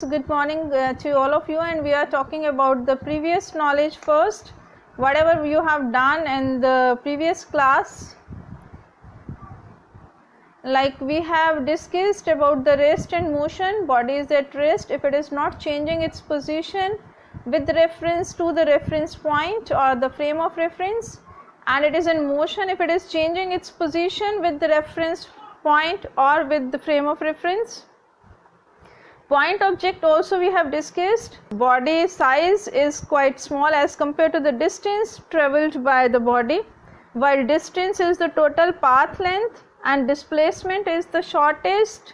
Good morning to all of you, and we are talking about the previous knowledge first. Whatever you have done in the previous class, like we have discussed about the rest and motion. Body is at rest if it is not changing its position with reference to the reference point or the frame of reference, and it is in motion if it is changing its position with the reference point or with the frame of reference. Point object also we have discussed. Body size is quite small as compared to the distance travelled by the body, while distance is the total path length and displacement is the shortest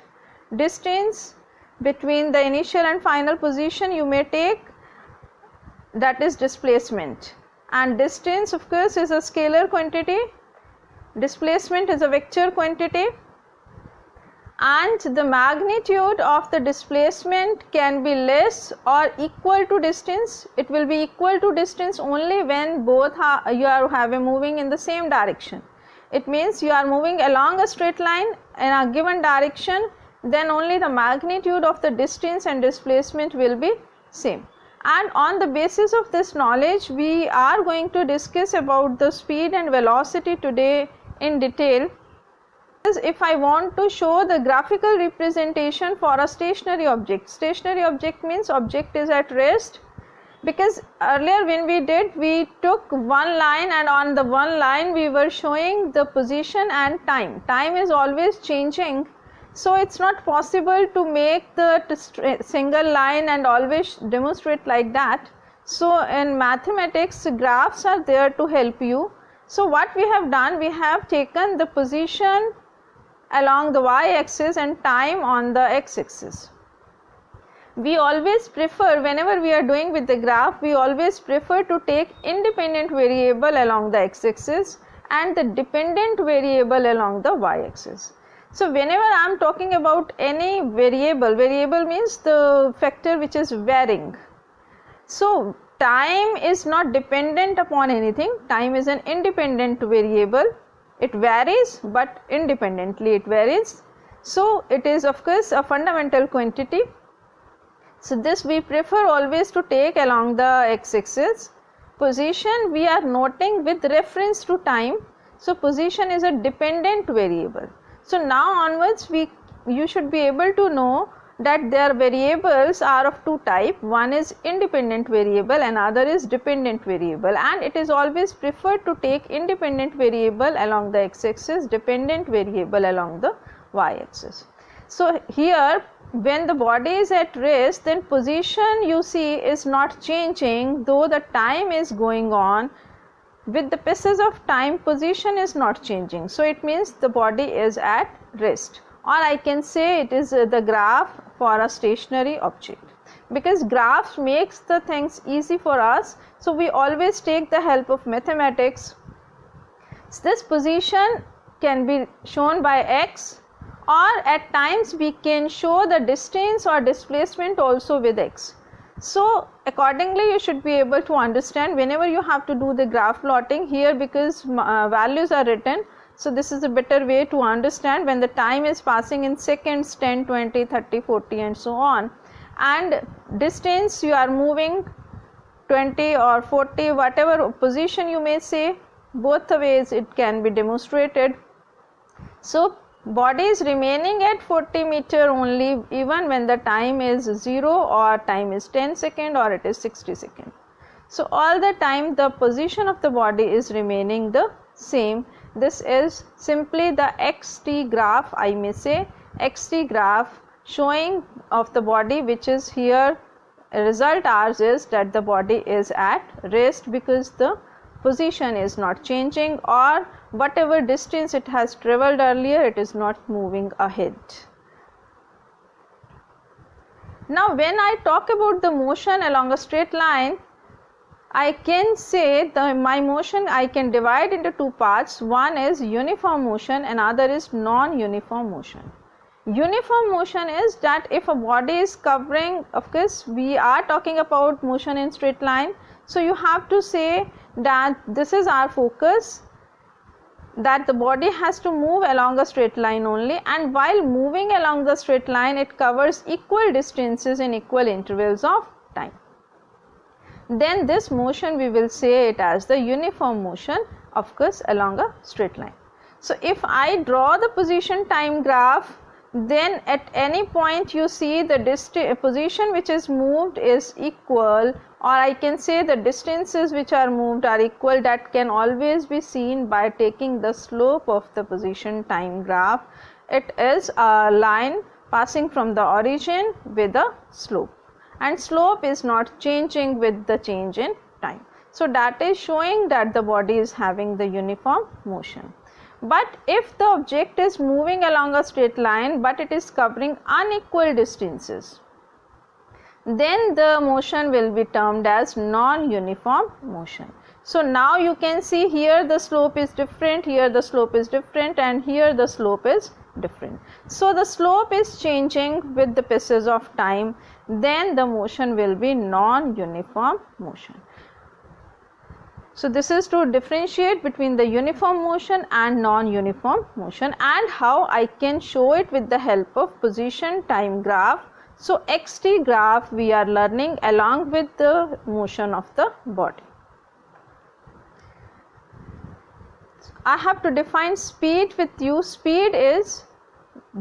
distance between the initial and final position you may take, that is displacement. And distance of course is a scalar quantity, displacement is a vector quantity, and the magnitude of the displacement can be less or equal to distance. It will be equal to distance only when both you are moving in the same direction. It means you are moving along a straight line in a given direction, then only the magnitude of the distance and displacement will be same. And on the basis of this knowledge, we are going to discuss about the speed and velocity today in detail. If I want to show the graphical representation for a stationary object, stationary object means object is at rest, because earlier when we took one line, and on the one line we were showing the position and time. Time is always changing, so it's not possible to make the single line and always demonstrate like that. So in mathematics, graphs are there to help you. So what we have done, we have taken the position along the y-axis and time on the x-axis. We always prefer, whenever we are doing with the graph, we always prefer to take independent variable along the x-axis and the dependent variable along the y-axis. So whenever I am talking about any variable, variable means the factor which is varying. So time is not dependent upon anything, time is an independent variable. It varies, but independently it varies. So it is of course a fundamental quantity. So this we prefer always to take along the x-axis. Position we are noting with reference to time. So position is a dependent variable. So now onwards you should be able to know that their variables are of two types. One is independent variable and other is dependent variable, and it is always preferred to take independent variable along the x-axis, dependent variable along the y-axis. So here when the body is at rest, then position you see is not changing, though the time is going on. With the passage of time, position is not changing, so it means the body is at rest. Or I can say it is the graph for a stationary object, because graphs makes the things easy for us, so we always take the help of mathematics. So this position can be shown by x, or at times we can show the distance or displacement also with x. So accordingly you should be able to understand whenever you have to do the graph plotting here, because values are written. So this is a better way to understand when the time is passing in seconds, 10, 20, 30, 40 and so on, and distance you are moving 20 or 40, whatever position you may say, both the ways it can be demonstrated. So body is remaining at 40 meter only even when the time is 0 or time is 10 second or it is 60 second. So all the time the position of the body is remaining the same. This is simply the xt graph, I may say xt graph showing of the body, which is here result ours is that the body is at rest because the position is not changing, or whatever distance it has travelled earlier, it is not moving ahead. Now when I talk about the motion along a straight line, I can say my motion I can divide into two parts. One is uniform motion and other is non-uniform motion. Uniform motion is that if a body is covering, of course we are talking about motion in straight line, so you have to say that this is our focus that the body has to move along a straight line only, and while moving along the straight line it covers equal distances in equal intervals of time. Then this motion we will say it as the uniform motion, of course along a straight line. So if I draw the position time graph, then at any point you see the position which is moved is equal, or I can say the distances which are moved are equal. That can always be seen by taking the slope of the position time graph. It is a line passing from the origin with a slope, and slope is not changing with the change in time. So that is showing that the body is having the uniform motion. But if the object is moving along a straight line but it is covering unequal distances, then the motion will be termed as non-uniform motion. So now you can see here the slope is different, here the slope is different, and here the slope is different. So the slope is changing with the passage of time, then the motion will be non-uniform motion. So this is to differentiate between the uniform motion and non-uniform motion, and how I can show it with the help of position time graph. So xt graph we are learning along with the motion of the body. I have to define speed with you. Speed is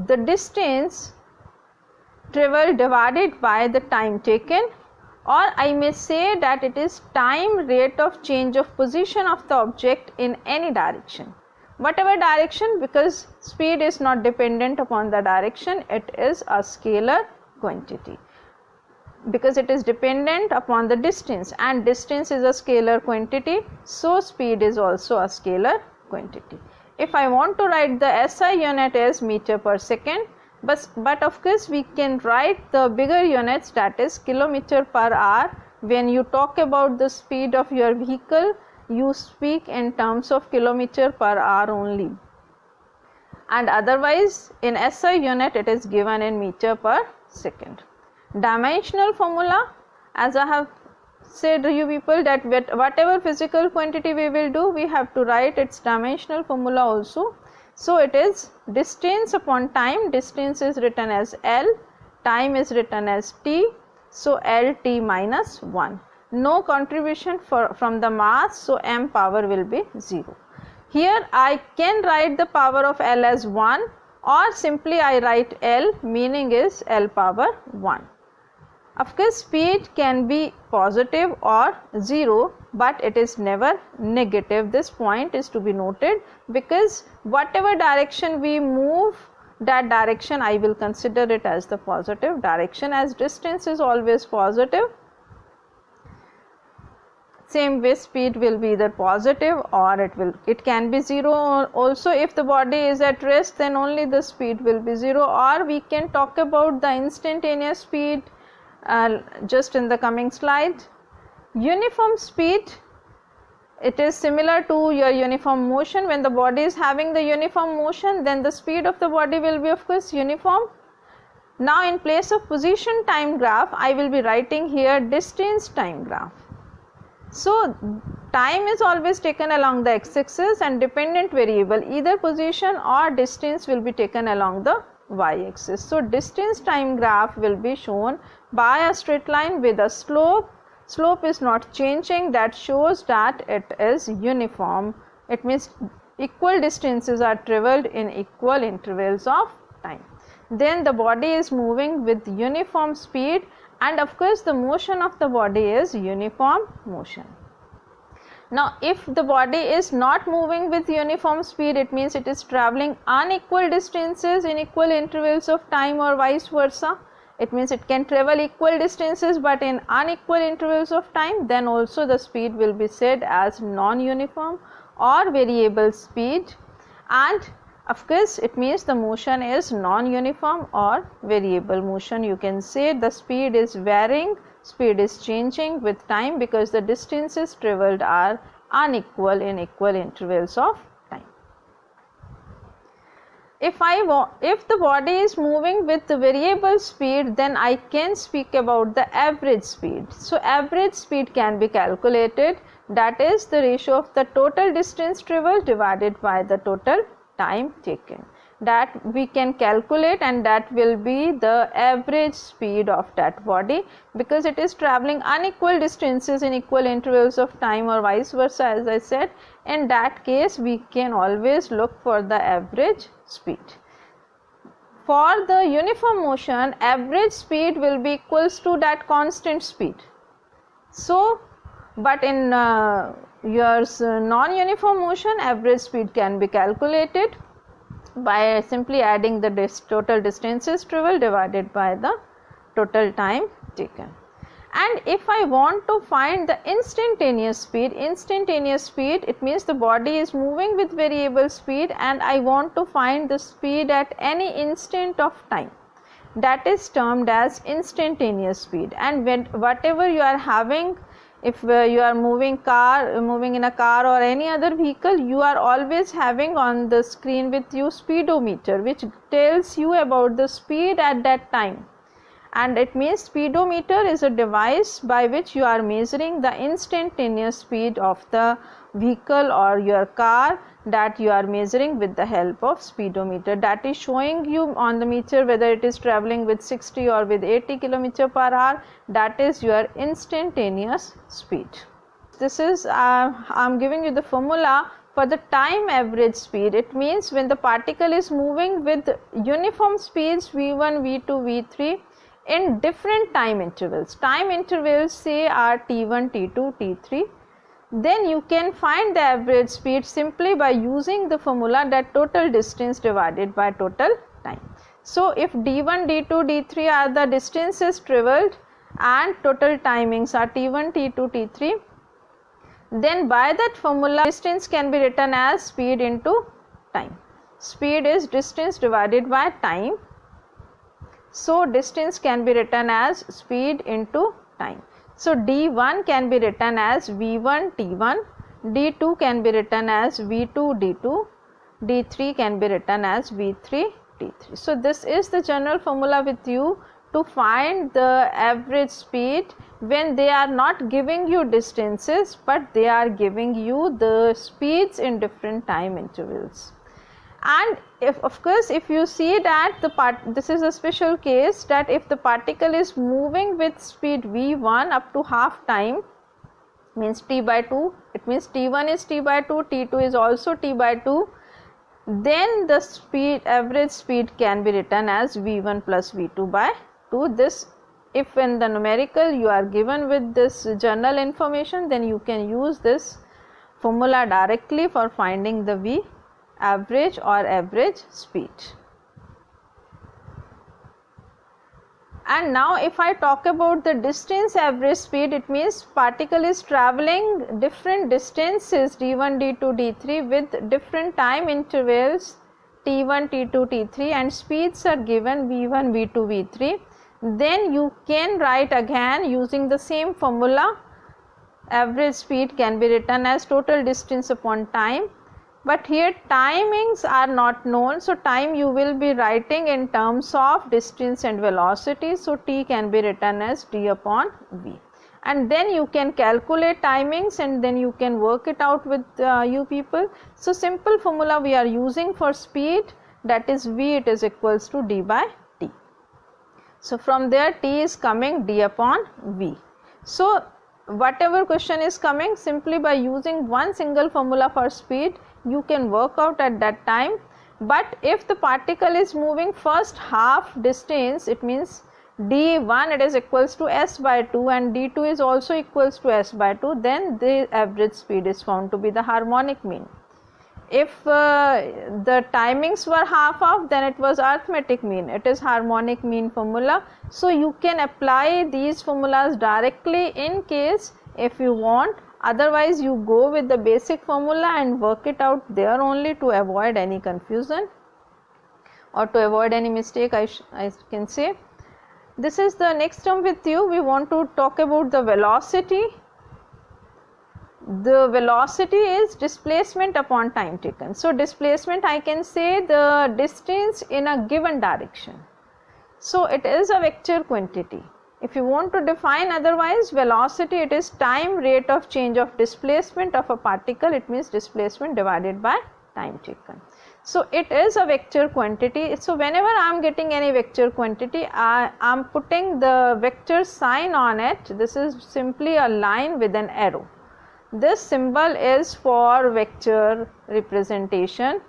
the distance traveled divided by the time taken, or I may say that it is time rate of change of position of the object in any direction, whatever direction, because speed is not dependent upon the direction, it is a scalar quantity, because it is dependent upon the distance, and distance is a scalar quantity, so speed is also a scalar quantity. If I want to write the SI unit as meter per second, but of course we can write the bigger units, that is kilometer per hour. When you talk about the speed of your vehicle, you speak in terms of kilometer per hour only, and otherwise in SI unit it is given in meter per second. Dimensional formula, as I have said you people, that whatever physical quantity we will do, we have to write its dimensional formula also. So it is distance upon time. Distance is written as L, time is written as T, so LT minus 1. No contribution from the mass, so m power will be 0. Here I can write the power of L as 1, or simply I write L, meaning is L power 1. Of course speed can be positive or 0, but it is never negative. This point is to be noted, because whatever direction we move, that direction I will consider it as the positive direction, as distance is always positive. Same way speed will be either positive or it can be 0 also. If the body is at rest, then only the speed will be 0, or we can talk about the instantaneous speed just in the coming slide. Uniform speed, it is similar to your uniform motion. When the body is having the uniform motion, then the speed of the body will be of course uniform. Now in place of position time graph, I will be writing here distance time graph. So time is always taken along the x-axis, and dependent variable either position or distance will be taken along the y-axis. So distance time graph will be shown by a straight line with a slope. Slope is not changing, that shows that it is uniform. It means equal distances are travelled in equal intervals of time. Then the body is moving with uniform speed, and of course the motion of the body is uniform motion. Now if the body is not moving with uniform speed, it means it is travelling unequal distances in equal intervals of time, or vice versa. It means it can travel equal distances but in unequal intervals of time, then also the speed will be said as non-uniform or variable speed, and of course it means the motion is non-uniform or variable motion. You can say the speed is varying, speed is changing with time, because the distances travelled are unequal in equal intervals of time. If the body is moving with the variable speed, then I can speak about the average speed. So average speed can be calculated that is the ratio of the total distance traveled divided by the total time taken. That we can calculate, and that will be the average speed of that body, because it is traveling unequal distances in equal intervals of time or vice versa. As I said, in that case we can always look for the average speed. For the uniform motion, average speed will be equals to that constant speed. So but in your non-uniform motion, average speed can be calculated by simply adding the total distances traveled divided by the total time taken. And if I want to find the instantaneous speed, it means the body is moving with variable speed and I want to find the speed at any instant of time. That is termed as instantaneous speed. And when whatever you are having, if you are moving in a car or any other vehicle, you are always having on the screen with you speedometer, which tells you about the speed at that time. And it means speedometer is a device by which you are measuring the instantaneous speed of the vehicle or your car, that you are measuring with the help of speedometer. That is showing you on the meter whether it is traveling with 60 or with 80 km per hour. That is your instantaneous speed. This is I'm giving you the formula for the time average speed. It means when the particle is moving with uniform speeds v1, v2, v3 in different time intervals. Time intervals say are t1, t2, t3. Then you can find the average speed simply by using the formula that total distance divided by total time. So if d1, d2, d3 are the distances traveled and total timings are t1, t2, t3, then by that formula distance can be written as speed into time. Speed is distance divided by time. So distance can be written as speed into time. So d1 can be written as v1 t1, d2 can be written as v2 d2, d3 can be written as v3 t3. So this is the general formula with you to find the average speed when they are not giving you distances, but they are giving you the speeds in different time intervals. And of course if you see that this is a special case, that if the particle is moving with speed v1 up to half time, means t by 2, it means t1 is t by 2, t2 is also t by 2, then the average speed can be written as v1 plus v2 by 2. This, if in the numerical you are given with this general information, then you can use this formula directly for finding the v average or average speed. And now if I talk about the distance average speed, it means particle is traveling different distances d1, d2, d3 with different time intervals t1, t2, t3, and speeds are given v1, v2, v3. Then you can write again using the same formula. Average speed can be written as total distance upon time. But here timings are not known, so time you will be writing in terms of distance and velocity. So t can be written as d upon v, and then you can calculate timings and then you can work it out with you people. So simple formula we are using for speed, that is v, it is equals to d by t. So from there t is coming d upon v. So whatever question is coming, simply by using one single formula for speed you can work out at that time. But if the particle is moving first half distance, it means d1 it is equals to s by 2 and d2 is also equals to s by 2, then the average speed is found to be the harmonic mean. If the timings were half of, then it was arithmetic mean, it is harmonic mean formula. So you can apply these formulas directly in case if you want. Otherwise you go with the basic formula and work it out there only to avoid any confusion or to avoid any mistake, I can say. This is the next term with you. We want to talk about the velocity. The velocity is displacement upon time taken. So displacement, I can say the distance in a given direction. So it is a vector quantity. If you want to define otherwise, velocity, it is time rate of change of displacement of a particle. It means displacement divided by time taken. So it is a vector quantity. So whenever I am getting any vector quantity, I am putting the vector sign on it. This is simply a line with an arrow. This symbol is for vector representation.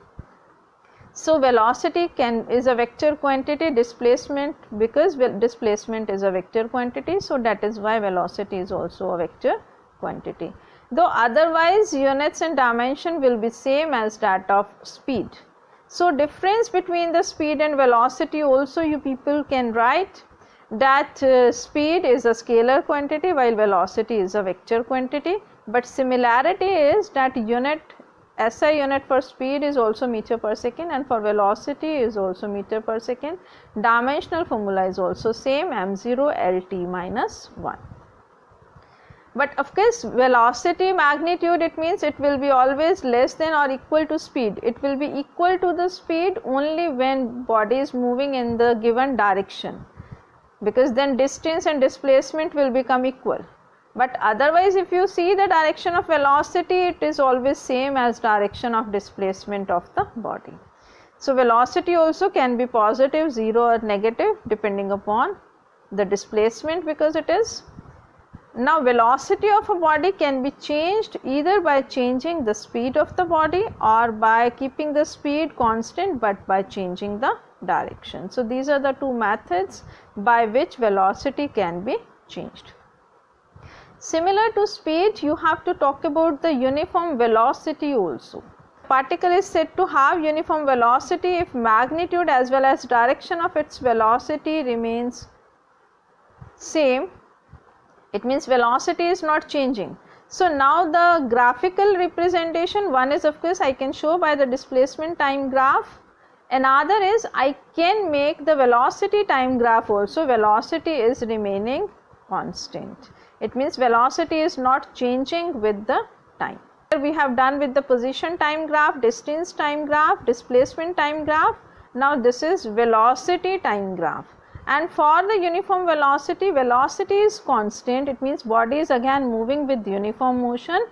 So velocity is a vector quantity, displacement, because displacement is a vector quantity, so that is why velocity is also a vector quantity. Though otherwise units and dimension will be same as that of speed. So difference between the speed and velocity also you people can write that speed is a scalar quantity while velocity is a vector quantity, but similarity is that SI unit for speed is also meter per second and for velocity is also meter per second. Dimensional formula is also same, m0 lt minus 1. But of course velocity magnitude, it means it will be always less than or equal to speed. It will be equal to the speed only when body is moving in the given direction, because then distance and displacement will become equal. But otherwise if you see the direction of velocity, it is always same as direction of displacement of the body. So velocity also can be positive, 0 or negative depending upon the displacement, because it is. Now velocity of a body can be changed either by changing the speed of the body or by keeping the speed constant but by changing the direction. So these are the two methods by which velocity can be changed. Similar to speed, you have to talk about the uniform velocity also. Particle is said to have uniform velocity if magnitude as well as direction of its velocity remains same. It means velocity is not changing. So now the graphical representation, one is of course I can show by the displacement time graph. Another is I can make the velocity time graph also. Velocity is remaining constant. It means velocity is not changing with the time. Here we have done with the position time graph, distance time graph, displacement time graph. Now this is velocity time graph. And for the uniform velocity, velocity is constant. It means body is again moving with uniform motion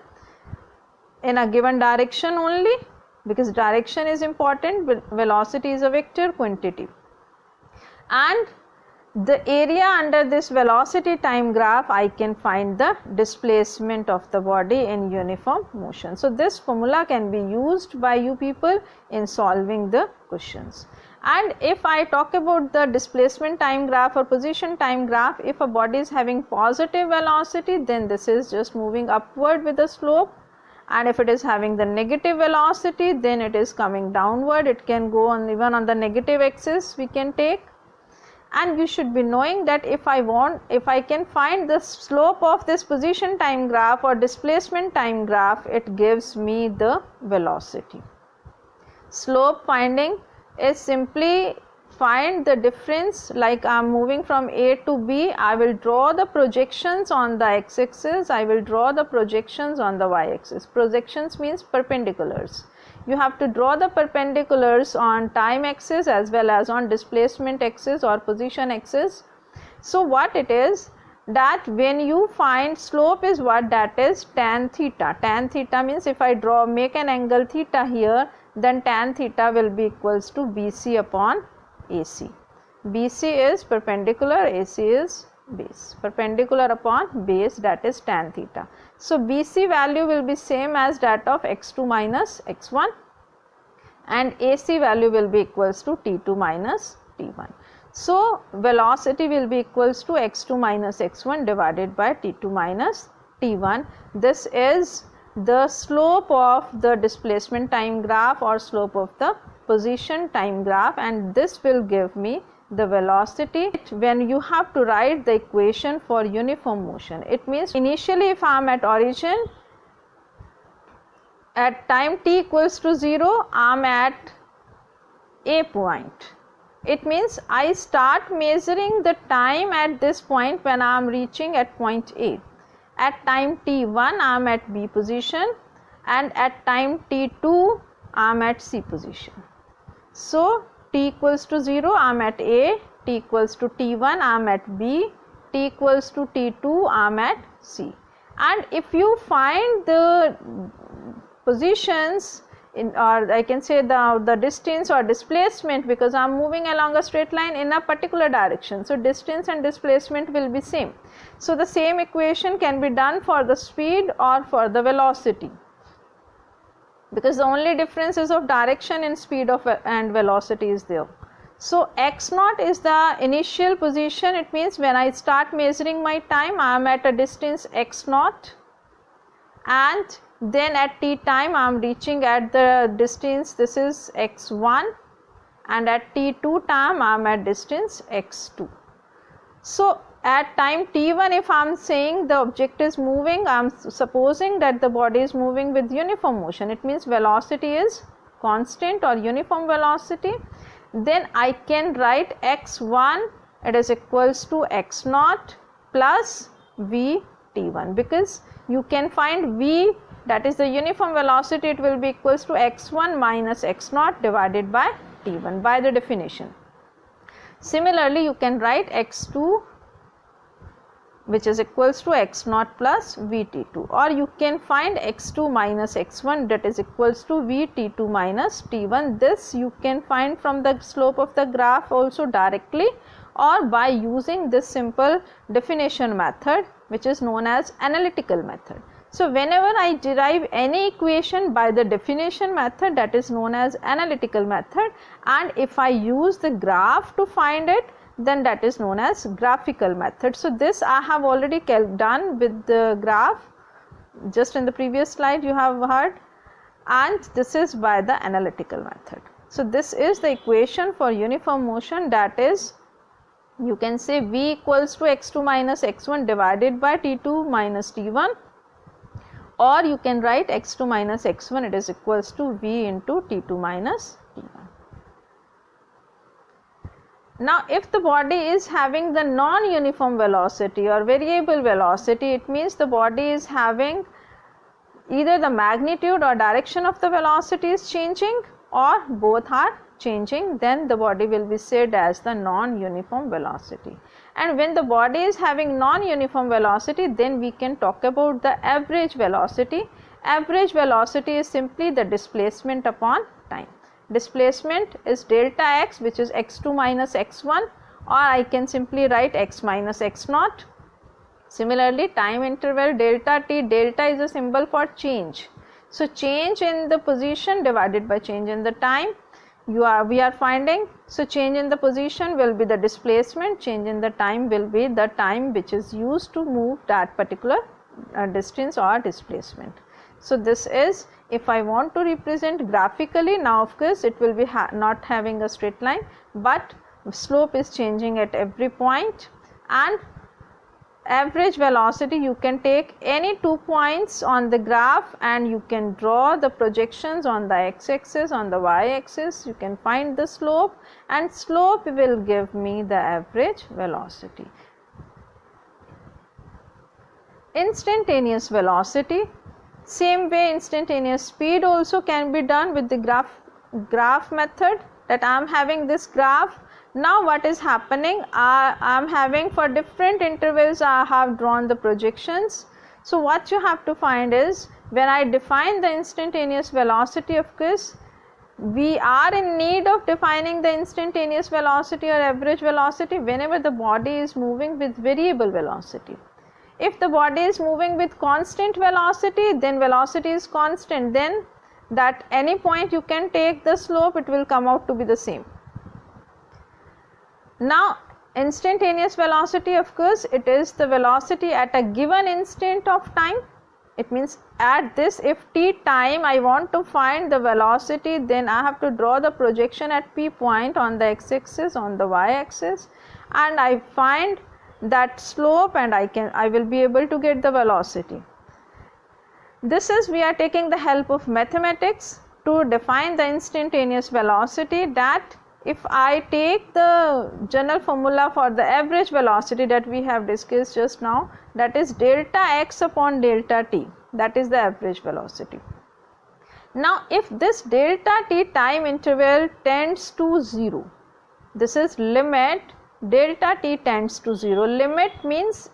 in a given direction only, because direction is important. Velocity is a vector quantity. And the area under this velocity time graph, I can find the displacement of the body in uniform motion. So this formula can be used by you people in solving the questions. And if I talk about the displacement time graph or position time graph, if a body is having positive velocity, then this is just moving upward with the slope, and if it is having the negative velocity, then it is coming downward. It can go on even on the negative axis we can take. And you should be knowing that if I can find the slope of this position time graph or displacement time graph, it gives me the velocity. Slope finding is simply find the difference, like I am moving from A to B, I will draw the projections on the x-axis, I will draw the projections on the y-axis. Projections means perpendiculars. You have to draw the perpendiculars on time axis as well as on displacement axis or position axis. So what it is that when you find slope is what, that is tan theta. Tan theta means if I make an angle theta here, then tan theta will be equals to BC upon AC. BC is perpendicular, AC is base. Perpendicular upon base, that is tan theta. So BC value will be same as that of x2 minus x1, and AC value will be equals to t2 minus t1. So velocity will be equals to x2 minus x1 divided by t2 minus t1. This is the slope of the displacement time graph or slope of the position time graph, and this will give me the velocity when you have to write the equation for uniform motion. It means initially if I am at origin at time t equals to 0, I am at A point. It means I start measuring the time at this point when I am reaching at point A. At time t1 I am at B position, and at time t2 I am at C position. So t equals to 0 I am at A, t equals to t1 I am at B, t equals to t2, I am at C. And if you find the positions in, or I can say the distance or displacement, because I am moving along a straight line in a particular direction, so distance and displacement will be same. So the same equation can be done for the speed or for the velocity, because the only difference is of direction in speed of and velocity is there. So x naught is the initial position. It means when I start measuring my time, I am at a distance x naught, and then at t time I am reaching at the distance, this is x1, and at t2 time I am at distance x2. So at time t1, if I am saying the object is moving, I am supposing that the body is moving with uniform motion. It means velocity is constant or uniform velocity. Then I can write x1, it is equals to x naught plus v t1, because you can find v, that is the uniform velocity, it will be equals to x1 minus x naught divided by t1 by the definition. Similarly, you can write x2, which is equals to x naught plus vt2, or you can find x2 minus x1, that is equals to vt2 minus t1. This you can find from the slope of the graph also directly, or by using this simple definition method, which is known as analytical method. So whenever I derive any equation by the definition method, that is known as analytical method, and if I use the graph to find it, then that is known as graphical method. So this I have already done with the graph, just in the previous slide you have heard, and this is by the analytical method. So this is the equation for uniform motion, that is, you can say v equals to x2 minus x1 divided by t2 minus t1, or you can write x2 minus x1, it is equals to v into t2 minus t1. Now if the body is having the non-uniform velocity or variable velocity, it means the body is having either the magnitude or direction of the velocity is changing, or both are changing, then the body will be said as the non-uniform velocity. And when the body is having non-uniform velocity, then we can talk about the average velocity. Average velocity is simply the displacement upon time. Displacement is delta x, which is x2 minus x1, or I can simply write x minus x naught. Similarly, time interval delta t, delta is a symbol for change. So change in the position divided by change in the time, we are finding. So change in the position will be the displacement, change in the time will be the time which is used to move that particular distance or displacement. So this is, if I want to represent graphically, now of course it will be not having a straight line, but slope is changing at every point. And average velocity, you can take any 2 points on the graph and you can draw the projections on the x-axis, on the y-axis, you can find the slope, and slope will give me the average velocity. Instantaneous velocity, same way instantaneous speed also can be done with the graph method, that I am having this graph. Now what is happening, I am having for different intervals I have drawn the projections. So what you have to find is, when I define the instantaneous velocity, of course we are in need of defining the instantaneous velocity or average velocity whenever the body is moving with variable velocity. If the body is moving with constant velocity, then velocity is constant, then that any point you can take the slope, it will come out to be the same. Now instantaneous velocity, of course it is the velocity at a given instant of time. It means at this, if t time I want to find the velocity, then I have to draw the projection at p point on the x-axis, on the y-axis, and I find that slope, and I will be able to get the velocity. This is, we are taking the help of mathematics to define the instantaneous velocity, that if I take the general formula for the average velocity that we have discussed just now, that is delta x upon delta t, that is the average velocity. Now if this delta t time interval tends to 0, this is limit delta t tends to 0. Limit means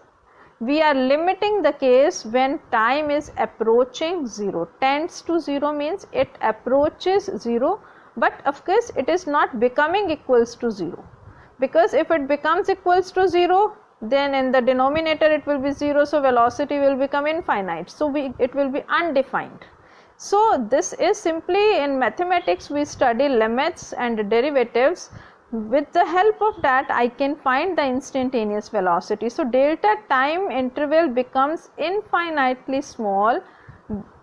we are limiting the case when time is approaching 0. Tends to 0 means it approaches 0, but of course it is not becoming equals to 0, because if it becomes equals to 0, then in the denominator it will be 0, so velocity will become infinite, so it will be undefined. So this is simply, in mathematics we study limits and derivatives. With the help of that I can find the instantaneous velocity. So delta time interval becomes infinitely small,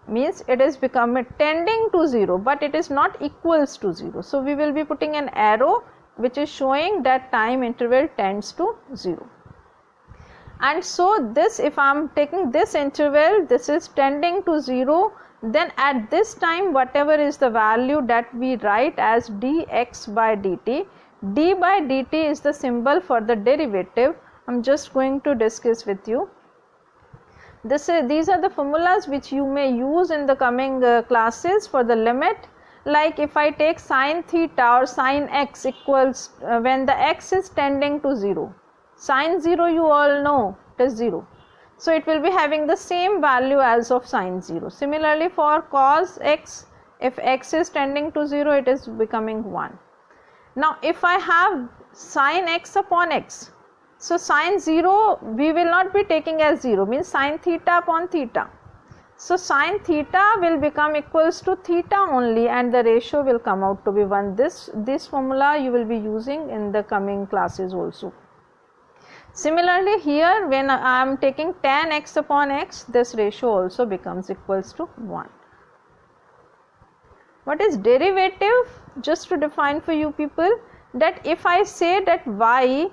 means it is becoming tending to 0, but it is not equals to 0. So we will be putting an arrow which is showing that time interval tends to 0. And so this, if I am taking this interval, this is tending to 0, then at this time whatever is the value that we write as dx by dt. D by dt is the symbol for the derivative. I am just going to discuss with you. These are the formulas which you may use in the coming classes for the limit. Like if I take sine theta or sine x equals when the x is tending to 0. Sine 0 you all know it is 0. So it will be having the same value as of sine 0. Similarly for cos x, if x is tending to 0, it is becoming 1. Now if I have sine x upon x, so sine 0 we will not be taking as 0, means sine theta upon theta. So sine theta will become equals to theta only, and the ratio will come out to be 1. This formula you will be using in the coming classes also. Similarly here, when I am taking tan x upon x, this ratio also becomes equals to 1. What is derivative? Just to define for you people, that if I say that y,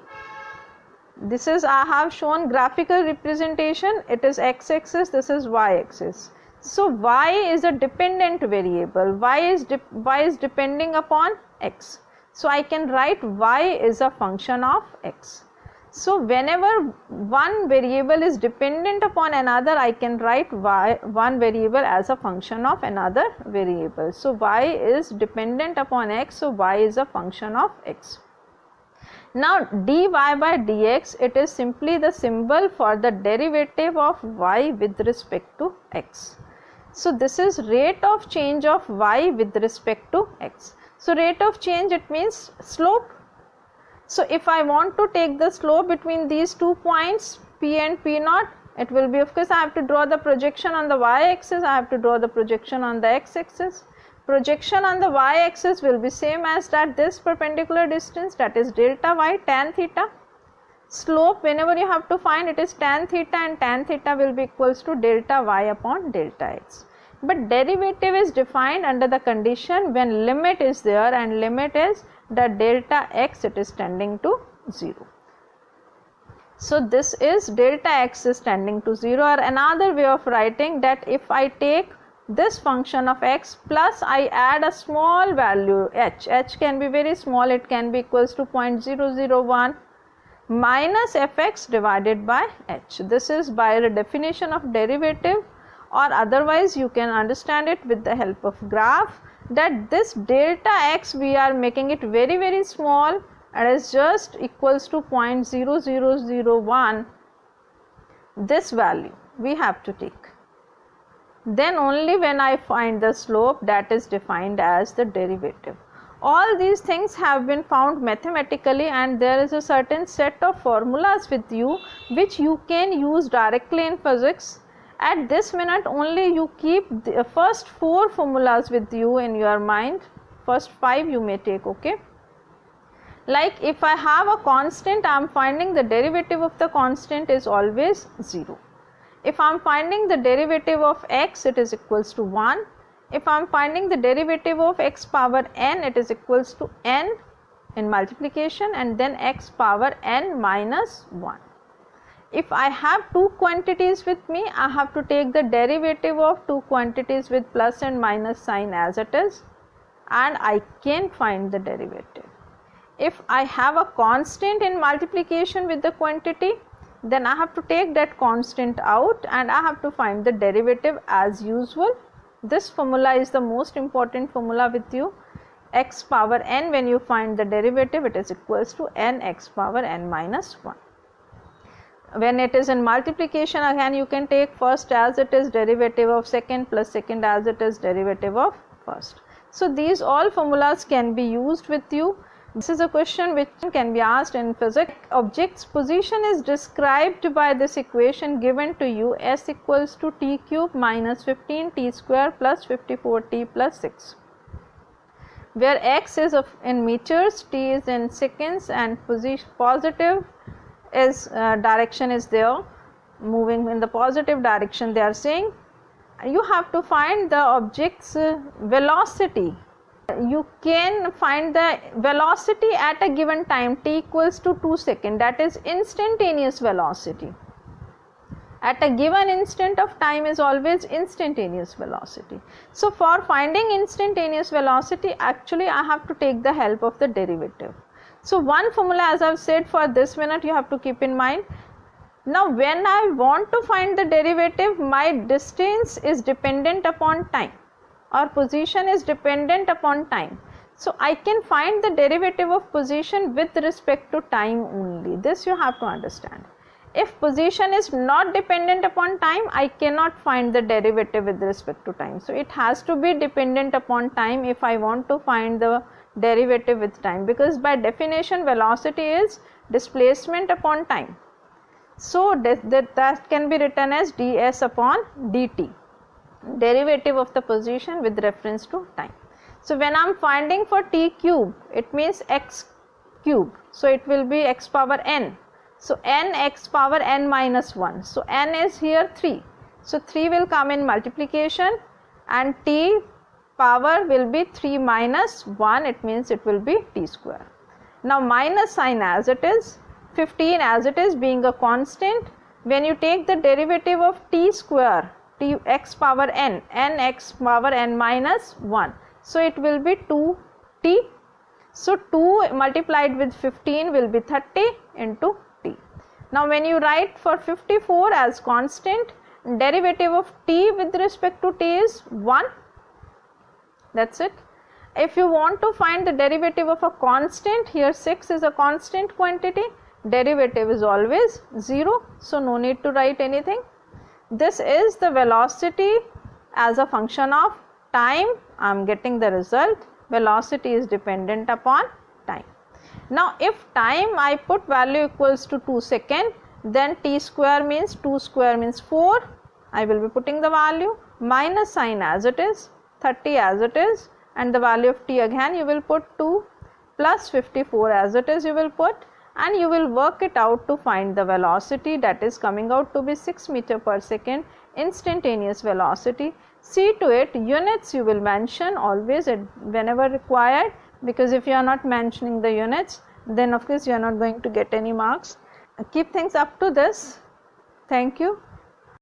this is, I have shown graphical representation, it is x-axis, this is y-axis. So y is a dependent variable, y is depending upon x. So I can write y is a function of x. So whenever one variable is dependent upon another, I can write one variable as a function of another variable. So y is dependent upon x, so y is a function of x. Now dy by dx, it is simply the symbol for the derivative of y with respect to x. So this is rate of change of y with respect to x. So rate of change, it means slope. So if I want to take the slope between these 2 points P and P naught, it will be, of course I have to draw the projection on the y-axis, I have to draw the projection on the x-axis. Projection on the y-axis will be same as that this perpendicular distance, that is delta y tan theta. Slope, whenever you have to find, it is tan theta, and tan theta will be equals to delta y upon delta x. But derivative is defined under the condition when limit is there, and limit is that delta x, it is tending to 0. So this is delta x is tending to 0, or another way of writing that if I take this function of x plus I add a small value h can be very small, it can be equals to 0.001 minus fx divided by h. This is by the definition of derivative, or otherwise you can understand it with the help of graph, that this delta x we are making it very very small, and is just equals to 0.0001. This value we have to take. Then only when I find the slope, that is defined as the derivative. All these things have been found mathematically, and there is a certain set of formulas with you which you can use directly in physics. At this minute only you keep the first 4 formulas with you in your mind, first 5 you may take, okay. Like if I have a constant, I am finding the derivative of the constant is always 0. If I am finding the derivative of x, it is equals to 1. If I am finding the derivative of x power n, it is equals to n in multiplication, and then x power n minus 1. If I have 2 quantities with me, I have to take the derivative of 2 quantities with plus and minus sign as it is, and I can find the derivative. If I have a constant in multiplication with the quantity, then I have to take that constant out and I have to find the derivative as usual. This formula is the most important formula with you. x power n, when you find the derivative, it is equals to n x power n minus 1. When it is in multiplication, again you can take first as it is derivative of second plus second as it is derivative of first. So these all formulas can be used with you. This is a question which can be asked in physics. Object's position is described by this equation given to you, s equals to t cube minus 15t square plus 54t plus 6, where x is in meters, t is in seconds, and positive is direction is there, moving in the positive direction. They are saying you have to find the object's velocity. You can find the velocity at a given time, t equals to 2 seconds, that is instantaneous velocity. At a given instant of time is always instantaneous velocity. So for finding instantaneous velocity, actually I have to take the help of the derivative. So one formula, as I have said, for this minute you have to keep in mind. Now when I want to find the derivative, my distance is dependent upon time, or position is dependent upon time. So I can find the derivative of position with respect to time only. This you have to understand. If position is not dependent upon time, I cannot find the derivative with respect to time. So it has to be dependent upon time if I want to find the derivative with time, because by definition velocity is displacement upon time. So that can be written as ds upon dt, derivative of the position with reference to time. So when I am finding for t cube, it means x cube, so it will be x power n. So n x power n minus 1, so n is here 3, so 3 will come in multiplication, and t power will be 3 minus 1, it means it will be t square. Now minus sign as it is, 15 as it is being a constant, when you take the derivative of t square, t x power n, n x power n minus 1, so it will be 2t. So 2 multiplied with 15 will be 30 into t. Now when you write for 54 as constant, derivative of t with respect to t is 1. That's it. If you want to find the derivative of a constant, here 6 is a constant quantity, derivative is always 0, so no need to write anything. This is the velocity as a function of time. I am getting the result. Velocity is dependent upon time. Now if time I put value equals to 2 seconds, then t square means 2 square means 4. I will be putting the value, minus sign as it is, 30 as it is, and the value of t again you will put 2, plus 54 as it is you will put, and you will work it out to find the velocity, that is coming out to be 6 meter per second, instantaneous velocity. See to it, units you will mention always whenever required, because if you are not mentioning the units, then of course you are not going to get any marks. Keep things up to this. Thank you.